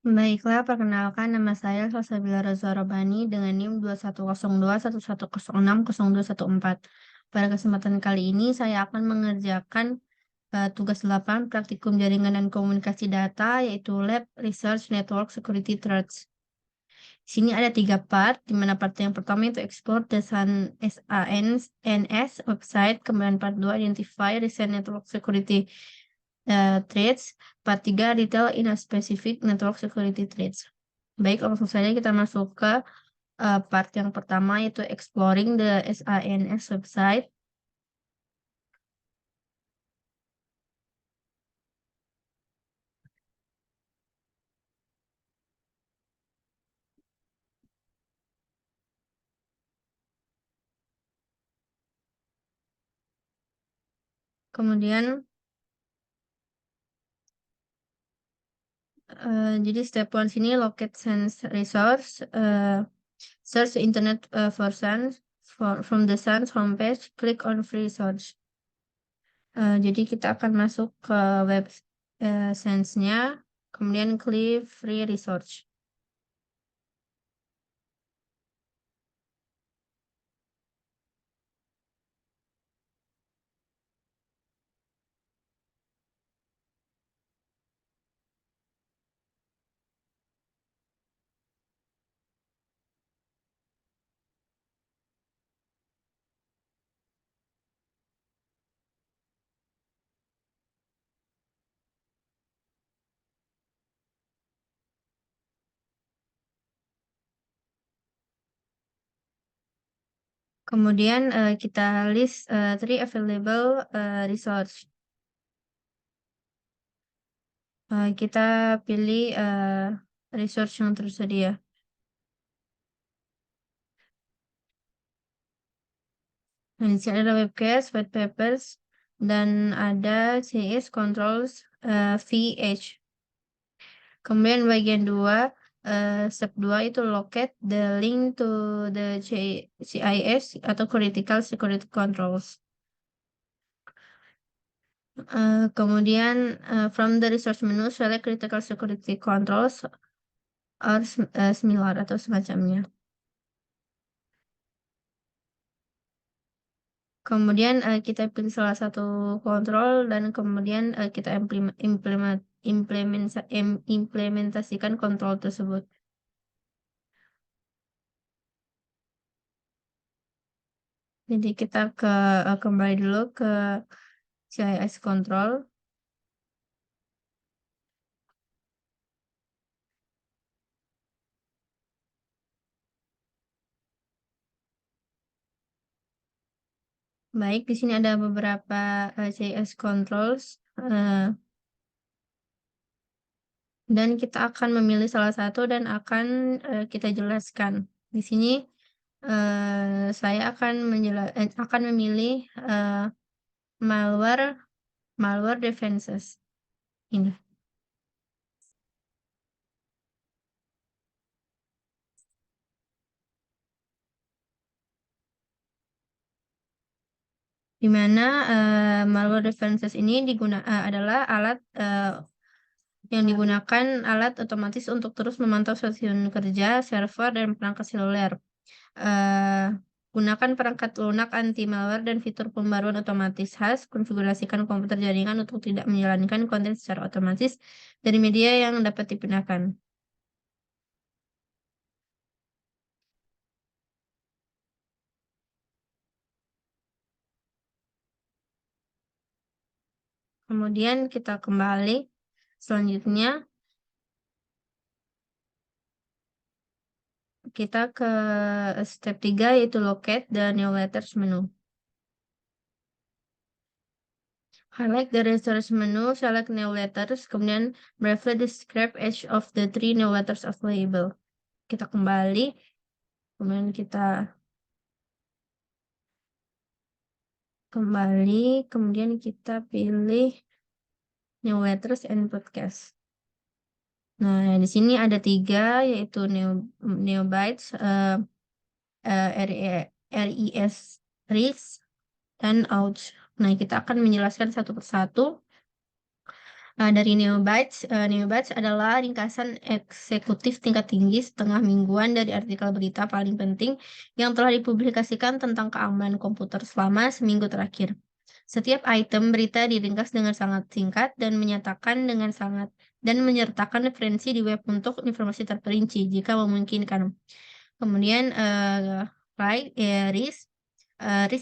Baiklah, perkenalkan nama saya Salsabila Roza Robani dengan NIM 210211060214. Pada kesempatan kali ini saya akan mengerjakan tugas 8 praktikum jaringan dan komunikasi data yaitu Lab Research Network Security Threats. Di sini ada 3 part, di mana part yang pertama itu export the SANS website, kemudian part 2 identify recent network security threats, part 3 detail in a specific network security threats. Baik, langsung saja kita masuk ke part yang pertama yaitu exploring the SANS website. Kemudian jadi step 1 sini locate SANS resource, search the internet for SANS from the SANS homepage, click on free resource. Jadi kita akan masuk ke web SANS-nya, kemudian klik free resource. Kemudian kita list 3 available resource. Kita pilih resource yang tersedia. Nah, di sini ada webcast, white papers, dan ada CS controls VH. Kemudian bagian 2, step 2 itu locate the link to the CIS atau critical security controls. Kemudian from the resource menu select critical security controls or similar atau semacamnya. Kemudian kita pilih salah satu kontrol dan kemudian kita implementasikan kontrol tersebut. Jadi kita kembali dulu ke CIS control. Baik, di sini ada beberapa CIS controls dan kita akan memilih salah satu dan akan kita jelaskan. Di sini saya akan memilih malware defenses ini. Di mana malware defenses ini adalah alat yang digunakan alat otomatis untuk terus memantau stasiun kerja, server, dan perangkat seluler. Gunakan perangkat lunak anti malware dan fitur pembaruan otomatis khas. Konfigurasikan komputer jaringan untuk tidak menjalankan konten secara otomatis dari media yang dapat dipindahkan. Kemudian kita kembali. Selanjutnya kita ke step 3 yaitu locate the new letters menu. Highlight the resource menu, select new letters, kemudian briefly describe each of the 3 new letters available. Kita kembali, kemudian kita kemudian kita pilih new letters and podcast. Nah, di sini ada 3 yaitu Neobytes, RIS, RIS, dan Ouch. Nah, kita akan menjelaskan satu persatu. Dari Neobytes. Neobytes adalah ringkasan eksekutif tingkat tinggi setengah mingguan dari artikel berita paling penting yang telah dipublikasikan tentang keamanan komputer selama seminggu terakhir. Setiap item berita diringkas dengan sangat singkat dan menyertakan referensi di web untuk informasi terperinci jika memungkinkan. Kemudian RIS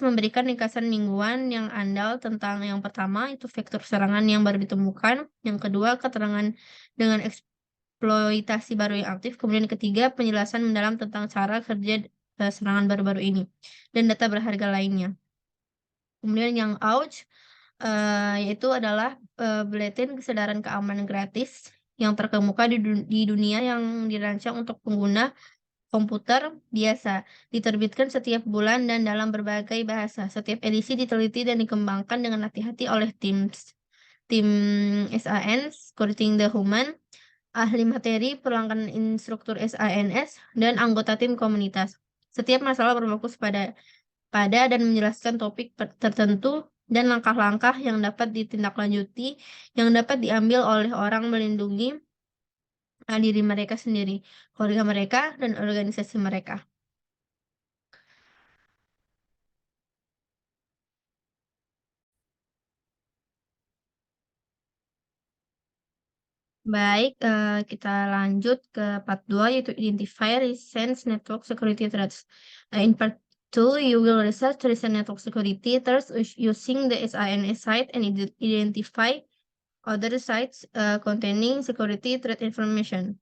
memberikan ringkasan mingguan yang andal tentang yang pertama itu vektor serangan yang baru ditemukan, yang kedua keterangan dengan eksploitasi baru yang aktif, kemudian ketiga penjelasan mendalam tentang cara kerja serangan baru-baru ini dan data berharga lainnya. Kemudian yang ouch yaitu adalah buletin kesadaran keamanan gratis yang terkemuka di dunia yang dirancang untuk pengguna komputer biasa, diterbitkan setiap bulan dan dalam berbagai bahasa. Setiap edisi diteliti dan dikembangkan dengan hati-hati oleh tim SAN, Security the Human, ahli materi, pelanggan instruktur SANS, dan anggota tim komunitas. Setiap masalah berfokus pada dan menjelaskan topik tertentu dan langkah-langkah yang dapat ditindaklanjuti yang dapat diambil oleh orang melindungi diri mereka sendiri, keluarga mereka, dan organisasi mereka. Baik, kita lanjut ke part 2 yaitu Identify Recent Network Security Threats. In part 2, you will research recent network security threats using the SINS site and identify other sites containing security threat information.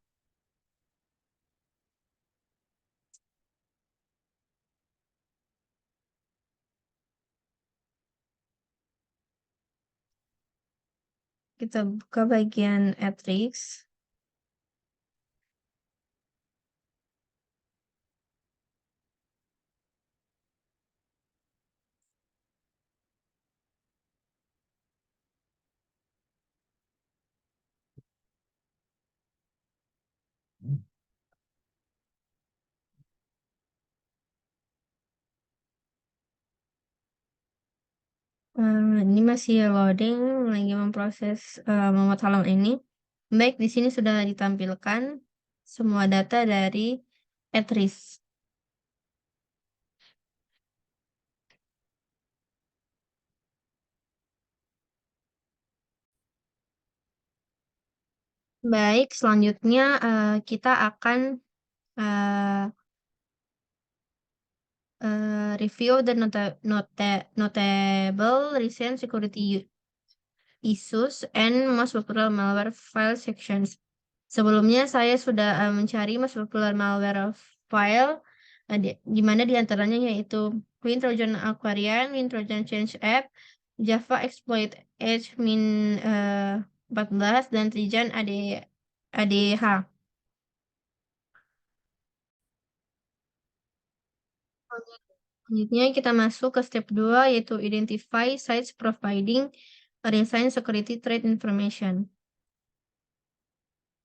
Kita buka bagian at-risk. Ini masih loading, lagi memproses memuat halaman ini. Baik, di sini sudah ditampilkan semua data dari at-risk. Baik, selanjutnya kita akan review the notable recent security issues and most popular malware file sections. Sebelumnya saya sudah mencari most popular malware file di mana diantaranya yaitu WinTrojan Aquarian, WinTrojan Change App, Java Exploit Edge Min 14 dan Trijan ADH. Selanjutnya kita masuk ke step 2 yaitu Identify Sites Providing Recent Security Threat Information.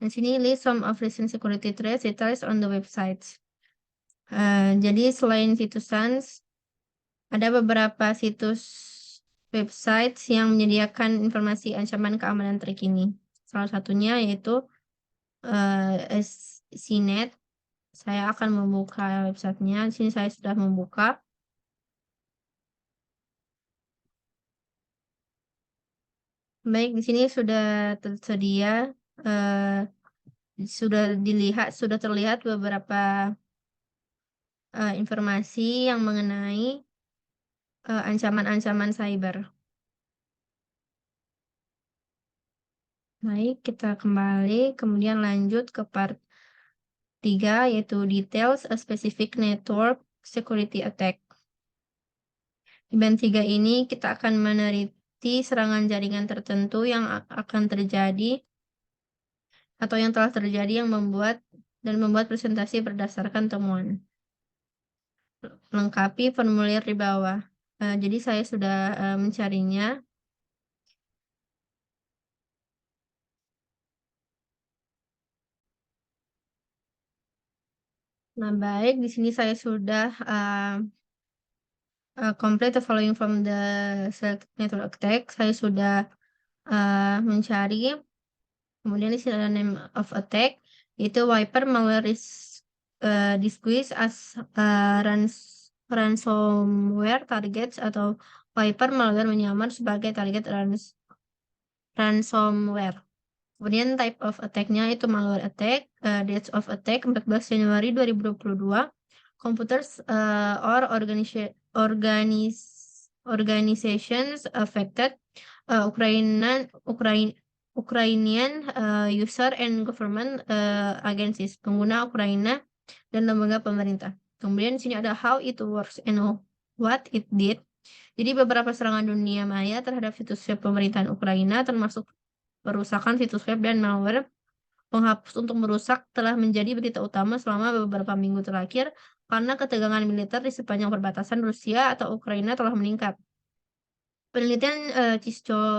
Di sini list some of recent security threats details on the websites. Jadi selain situs SANS, ada beberapa situs website yang menyediakan informasi ancaman keamanan terkini. Salah satunya yaitu CNET. Saya akan membuka websitenya. Di sini saya sudah membuka. Baik, di sini sudah tersedia, sudah terlihat beberapa informasi yang mengenai ancaman-ancaman cyber. Baik, kita kembali, kemudian lanjut ke part 3, yaitu Details a Specific Network Security Attack. Di bab 3 ini kita akan meneliti serangan jaringan tertentu yang akan terjadi atau yang telah terjadi yang membuat presentasi berdasarkan temuan. Lengkapi formulir di bawah. Jadi saya sudah mencarinya. Nah, baik, di sini saya sudah complete the following from the select network attack. Saya sudah mencari, kemudian di sini ada name of attack, itu wiper malware disguised as ransomware targets, atau wiper malware menyamar sebagai target ransomware. Kemudian type of attack-nya itu malware attack, dates of attack 14 Januari 2022, computers or organizations affected, Ukrainian user and government agencies, pengguna Ukraina dan lembaga pemerintah. Kemudian di sini ada how it works and what it did. Jadi beberapa serangan dunia maya terhadap situs web pemerintahan Ukraina, termasuk perusakan situs web dan malware penghapus untuk merusak, telah menjadi berita utama selama beberapa minggu terakhir karena ketegangan militer di sepanjang perbatasan Rusia atau Ukraina telah meningkat. Penelitian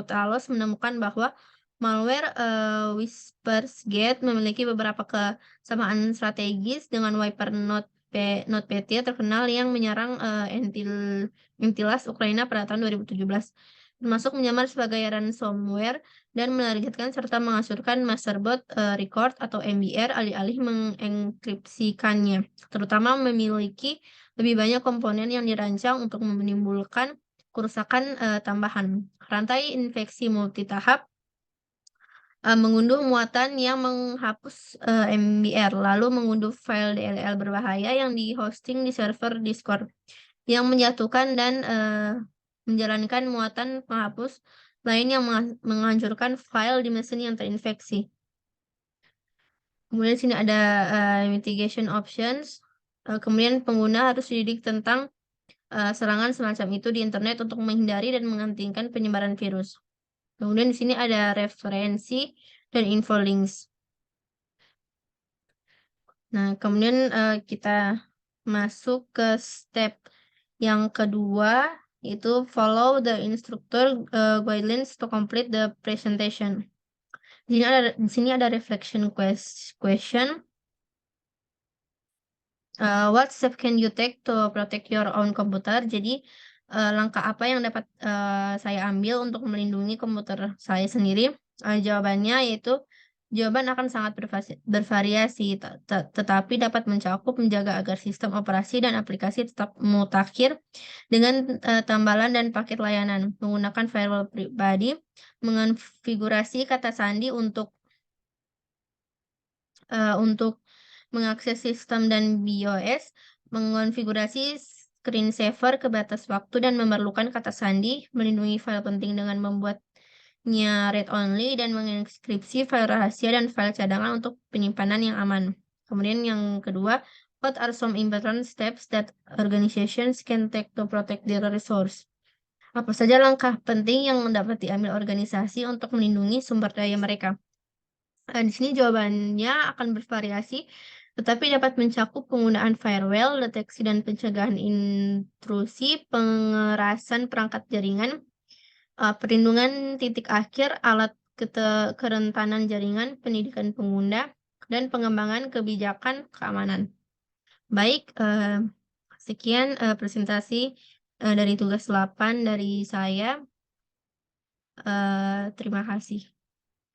Talos menemukan bahwa malware WhisperGate memiliki beberapa kesamaan strategis dengan wiper NotPetya terkenal yang menyerang Entilas Ukraina pada tahun 2017, termasuk menyamar sebagai ransomware dan menargetkan serta mengasurkan masterbot record atau MBR alih-alih mengenkripsikannya, terutama memiliki lebih banyak komponen yang dirancang untuk menimbulkan kerusakan tambahan. Rantai infeksi multitahap mengunduh muatan yang menghapus MBR, lalu mengunduh file DLL berbahaya yang di-hosting di server Discord, yang menjatuhkan dan menjalankan muatan penghapus lain yang menghancurkan file di mesin yang terinfeksi. Kemudian sini ada mitigation options. Kemudian pengguna harus dididik tentang serangan semacam itu di internet untuk menghindari dan menghentikan penyebaran virus. Kemudian di sini ada referensi dan info links. Nah, kemudian kita masuk ke step yang kedua, yaitu follow the instructor guidelines to complete the presentation. Di sini ada reflection question. What step can you take to protect your own computer? Jadi langkah apa yang dapat saya ambil untuk melindungi komputer saya sendiri? Jawabannya yaitu jawaban akan sangat bervariasi, tetapi dapat mencakup menjaga agar sistem operasi dan aplikasi tetap mutakhir dengan tambalan dan paket layanan, menggunakan firewall pribadi, mengonfigurasi kata sandi untuk mengakses sistem dan BIOS, mengonfigurasi screensaver ke batas waktu dan memerlukan kata sandi, melindungi file penting dengan membuatnya read-only, dan mengekskripsi file rahasia dan file cadangan untuk penyimpanan yang aman. Kemudian yang kedua, what are some important steps that organizations can take to protect their resource? Apa saja langkah penting yang dapat diambil organisasi untuk melindungi sumber daya mereka? Di sini jawabannya akan bervariasi, tetapi dapat mencakup penggunaan firewall, deteksi dan pencegahan intrusi, pengerasan perangkat jaringan, perlindungan titik akhir, alat kerentanan jaringan, pendidikan pengguna, dan pengembangan kebijakan keamanan. Baik, sekian presentasi dari tugas 8 dari saya. Terima kasih.